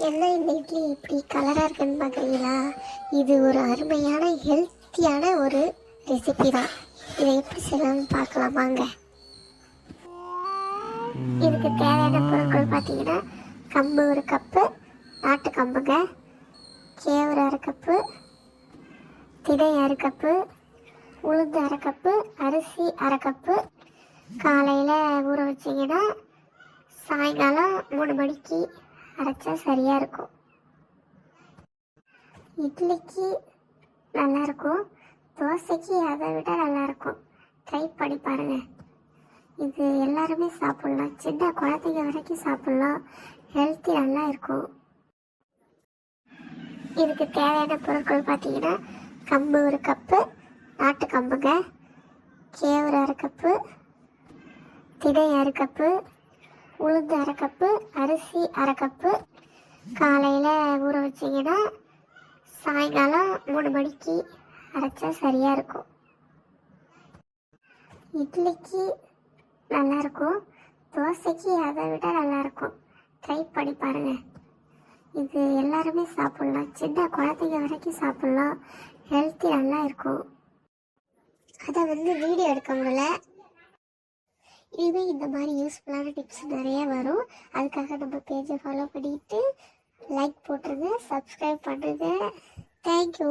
என்ன இந்த இட்லி இப்படி கலராக இருக்குன்னு பார்க்குறீங்களா? இது ஒரு அருமையான ஹெல்த்தியான ஒரு ரெசிபி தான். இதை எப்படி செய்யலாம்னு பார்க்கலாம் வாங்க. இதுக்கு தேவையான பொருட்கள் பார்த்தீங்கன்னா, கம்பு ஒரு கப்பு, நாட்டு கம்புங்க, கேவரு அரை கப்பு, திணை அரை கப்பு, உளுந்து அரை கப்பு, அரிசி அரை கப்பு. காலையில் ஊற வச்சிங்கன்னா சாயங்காலம் 3 மணிக்கு அரைச்சா சரியாக இருக்கும். இட்லிக்கு நல்லாயிருக்கும், தோசைக்கு அதை விட நல்லாயிருக்கும். ட்ரை பண்ணி பாருங்கள். இது எல்லாருமே சாப்பிட்லாம், சின்ன குழந்தைங்க வரைக்கும் சாப்பிட்லாம். ஹெல்த்தி நல்லா இருக்கும். இதுக்கு தேவையான பொருட்கள் பார்த்தீங்கன்னா, கம்பு ஒரு கப்பு, நாட்டு கம்புங்க, கேவரு அரை கப்பு, திணை அரை கப்பு, உளுந்து அரை கப்பு, அரிசி அரை கப்பு. காலையில் ஊற வச்சிங்கன்னா சாயங்காலம் 3 மணிக்கு அரைச்சா சரியாக இருக்கும். இட்லிக்கு நல்லாயிருக்கும், தோசைக்கு அதை விட நல்லாயிருக்கும். ட்ரை பண்ணி பாருங்கள். இது எல்லாருமே சாப்பிட்லாம், சின்ன குழந்தைங்க வரைக்கும் சாப்பிட்லாம். ஹெல்த்தி நல்லா இருக்கும். அதை வீடியோ எடுக்க முடியல. இதுவே இந்த மாதிரி யூஸ்ஃபுல்லான டிப்ஸ் நிறைய வரும். அதுக்காக நம்ம பேஜை ஃபாலோ பண்ணிட்டு லைக் போட்டுருங்க, சப்ஸ்கிரைப் பண்ணுங்க. தேங்க்யூ.